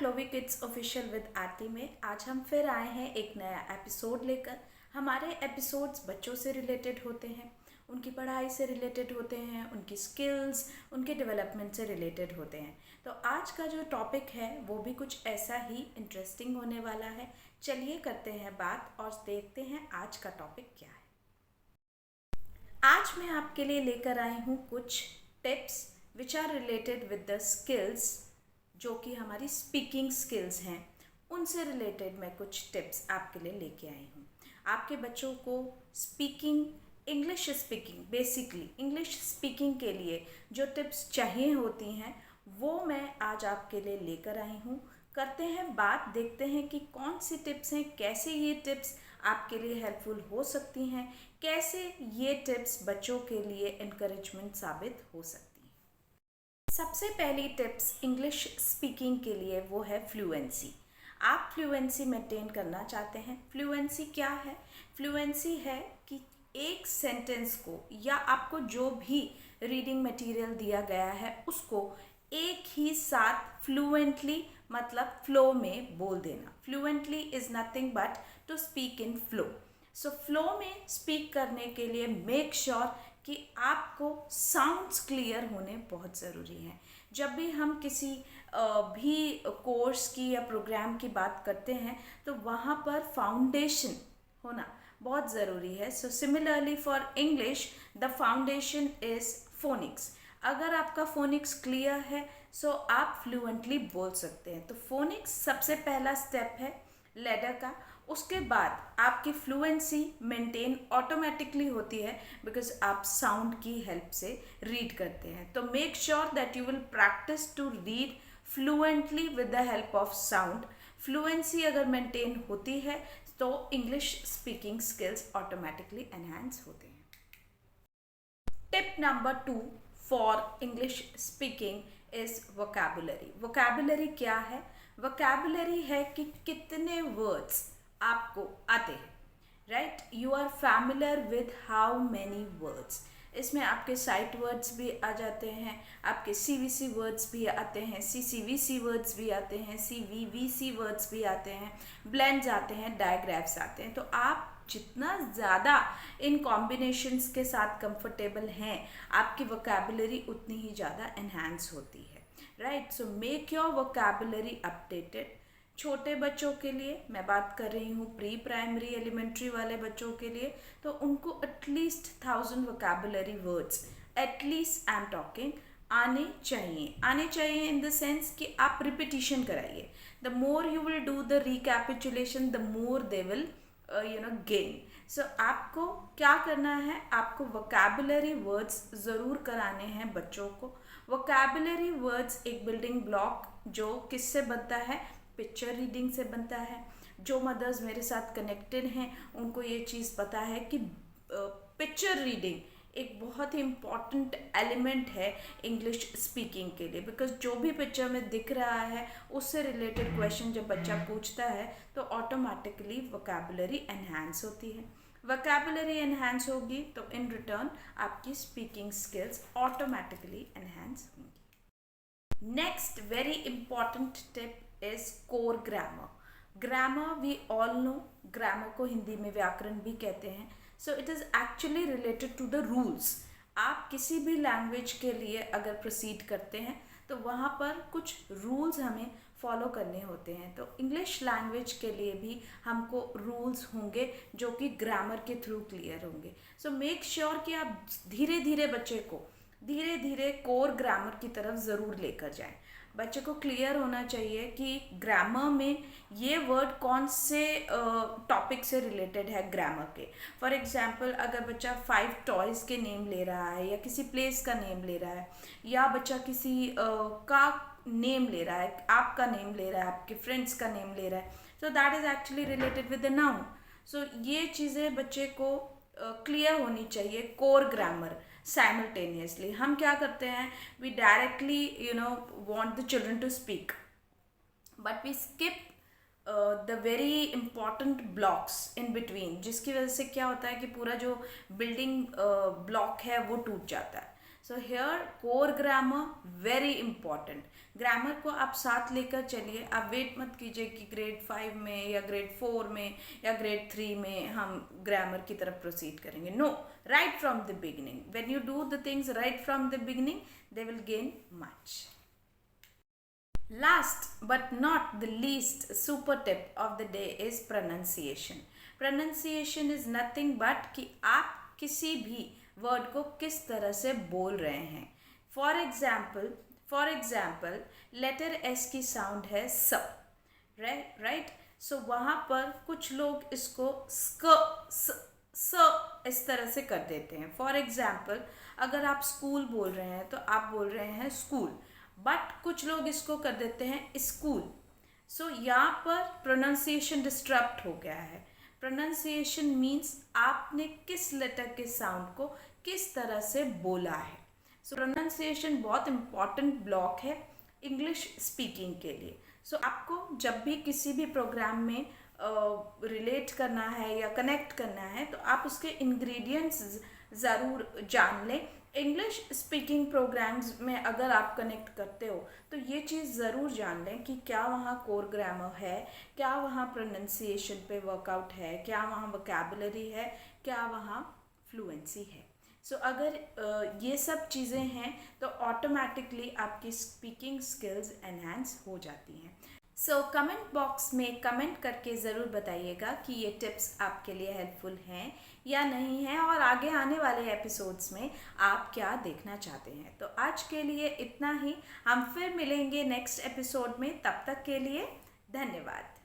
क्लोवी kids official with आरती में आज हम फिर आए हैं एक नया एपिसोड लेकर। हमारे एपिसोड्स बच्चों से रिलेटेड होते हैं, उनकी पढ़ाई से रिलेटेड होते हैं, उनकी स्किल्स, उनके डेवलपमेंट से रिलेटेड होते हैं। तो आज का जो टॉपिक है वो भी कुछ ऐसा ही इंटरेस्टिंग होने वाला है। चलिए करते हैं बात और देखते हैं आज का टॉपिक क्या है। आज मैं आपके लिए लेकर आई हूँ कुछ tips which are related with the skills, जो कि हमारी स्पीकिंग स्किल्स हैं। उनसे रिलेटेड मैं कुछ टिप्स आपके लिए लेके आई हूँ। आपके बच्चों को English speaking basically English speaking के लिए जो टिप्स चाहिए होती हैं वो मैं आज आपके लिए लेकर आई हूँ। करते हैं बात, देखते हैं कि कौन सी टिप्स हैं, कैसे ये टिप्स आपके लिए हेल्पफुल हो सकती हैं, कैसे ये टिप्स बच्चों के लिए इनकरेजमेंट साबित हो सकती हैं। सबसे पहली टिप्स इंग्लिश स्पीकिंग के लिए वो है फ्लुएंसी। आप फ्लुएंसी मेंटेन करना चाहते हैं। फ्लुएंसी क्या है? फ्लुएंसी है कि एक सेंटेंस को या आपको जो भी रीडिंग मटेरियल दिया गया है उसको एक ही साथ फ्लुएंटली मतलब फ्लो में बोल देना। Fluently is nothing but to speak in flow. So flow में स्पीक करने के लिए मेक श्योर कि आपको साउंड्स क्लियर होने बहुत ज़रूरी हैं। जब भी हम किसी भी कोर्स की या प्रोग्राम की बात करते हैं तो वहाँ पर फाउंडेशन होना बहुत ज़रूरी है। So similarly for English the foundation is phoenix. अगर आपका फोनिक्स क्लियर है सो आप फ्लुएंटली बोल सकते हैं। तो फोनिक्स सबसे पहला स्टेप है लेडर का। उसके बाद आपकी फ्लुएंसी मेंटेन ऑटोमेटिकली होती है बिकॉज आप साउंड की हेल्प से रीड करते हैं। तो make sure that you will practice to read fluently with the help of sound. Fluency अगर मेंटेन होती है तो English speaking skills automatically enhance होते हैं। Tip number 2 for English speaking is vocabulary. Vocabulary क्या है? वोकैबुलरी है कि कितने वर्ड्स आपको आते हैं, right? You are familiar with how many words. इसमें आपके साइट वर्ड्स भी आ जाते हैं, आपके सीवीसी वर्ड्स भी आते हैं, सीसीवीसी वर्ड्स भी आते हैं, सीवीवीसी वर्ड्स भी आते हैं, ब्लेंड्स आते हैं, डायग्राफ्स आते हैं। तो आप जितना ज़्यादा इन कॉम्बिनेशंस के साथ कंफर्टेबल हैं आपकी वोकैबुलरी उतनी ही ज़्यादा एनहांस होती है, right? So make your vocabulary updated. छोटे बच्चों के लिए मैं बात कर रही हूँ, प्री प्राइमरी एलिमेंट्री वाले बच्चों के लिए, तो उनको at least 1000 vocabulary words at least I am talking आने चाहिए इन द सेंस कि आप रिपीटिशन कराइए। The more you will do the recapitulation the more they will gain. So आपको क्या करना है? आपको वोकैबुलरी वर्ड्स ज़रूर कराने हैं बच्चों को। वोकैबुलरी वर्ड्स एक बिल्डिंग ब्लॉक जो किससे बनता है? पिक्चर रीडिंग से बनता है। जो मदर्स मेरे साथ कनेक्टेड हैं उनको ये चीज़ पता है कि पिक्चर रीडिंग एक बहुत ही इम्पॉर्टेंट एलिमेंट है इंग्लिश स्पीकिंग के लिए। बिकॉज जो भी पिक्चर में दिख रहा है उससे रिलेटेड क्वेश्चन जब बच्चा पूछता है तो ऑटोमेटिकली वोकैबुलरी एनहांस होती है। वोकैबुलरी एनहांस होगी तो इन रिटर्न आपकी स्पीकिंग स्किल्स ऑटोमेटिकली एनहांस होंगी। Next very important tip is core grammar. Grammar we all know, grammar को हिंदी में व्याकरण भी कहते हैं। So it is actually related to the rules. आप किसी भी लैंग्वेज के लिए अगर प्रोसीड करते हैं तो वहाँ पर कुछ रूल्स हमें फॉलो करने होते हैं। तो इंग्लिश लैंग्वेज के लिए भी हमको रूल्स होंगे जो कि ग्रामर के थ्रू क्लियर होंगे। सो मेक श्योर कि आप धीरे धीरे बच्चे को धीरे धीरे कोर ग्रामर की तरफ ज़रूर लेकर जाएं। बच्चे को क्लियर होना चाहिए कि ग्रामर में ये वर्ड कौन से टॉपिक से रिलेटेड है ग्रामर के। फॉर एग्जांपल अगर बच्चा 5 टॉयज़ के नेम ले रहा है या किसी प्लेस का नेम ले रहा है या बच्चा किसी का नेम ले रहा है, आपका नेम ले रहा है, आपके फ्रेंड्स का नेम ले रहा है, so that is actually related with the noun. So ये चीज़ें बच्चे को क्लियर होनी चाहिए। कोर ग्रामर साइमल्टेनियसली हम क्या करते हैं, we directly want the children to speak but we skip the very important blocks in between, जिसकी वजह से क्या होता है कि पूरा जो बिल्डिंग ब्लॉक है वो टूट जाता है। So here core grammar very important. Grammar को आप साथ लेकर चलिए। आप वेट मत कीजिए कि ग्रेड 5 में या ग्रेड 4 में या ग्रेड 3 में हम ग्रामर की तरफ प्रोसीड करेंगे। No, right from the beginning. When you do the things right from the beginning, they will gain much. Last but not the least super tip of the day is pronunciation. Pronunciation is nothing but कि आप किसी भी word को किस तरह से बोल रहे हैं। फॉर एग्जाम्पल लेटर एस की साउंड है स, राइट। सो वहाँ पर कुछ लोग इसको स इस तरह से कर देते हैं। फॉर एग्जाम्पल अगर आप स्कूल बोल रहे हैं तो आप बोल रहे हैं स्कूल, बट कुछ लोग इसको कर देते हैं स्कूल। सो यहाँ पर प्रोनाउंसिएशन डिस्टर्ब हो गया है। प्रोनाउंसिएशन मीन्स आपने किस लेटर के साउंड को किस तरह से बोला है। सो प्रोनाउंसिएशन बहुत इम्पॉर्टेंट ब्लॉक है इंग्लिश स्पीकिंग के लिए। सो आपको जब भी किसी भी प्रोग्राम में रिलेट करना है या कनेक्ट करना है तो आप उसके इंग्रेडिएंट्स ज़रूर जान लें। इंग्लिश स्पीकिंग प्रोग्राम्स में अगर आप कनेक्ट करते हो तो ये चीज़ ज़रूर जान लें कि क्या वहाँ कोर ग्रामर है, क्या वहाँ प्रोनाउंसिएशन पे वर्कआउट है, क्या वहाँ वोकैबुलरी है, क्या वहाँ फ्लुएंसी है। सो अगर ये सब चीज़ें हैं तो ऑटोमेटिकली आपकी स्पीकिंग स्किल्स एनहांस हो जाती हैं। सो कमेंट बॉक्स में कमेंट करके ज़रूर बताइएगा कि ये टिप्स आपके लिए हेल्पफुल हैं या नहीं हैं, और आगे आने वाले एपिसोड्स में आप क्या देखना चाहते हैं। तो आज के लिए इतना ही। हम फिर मिलेंगे नेक्स्ट एपिसोड में। तब तक के लिए धन्यवाद।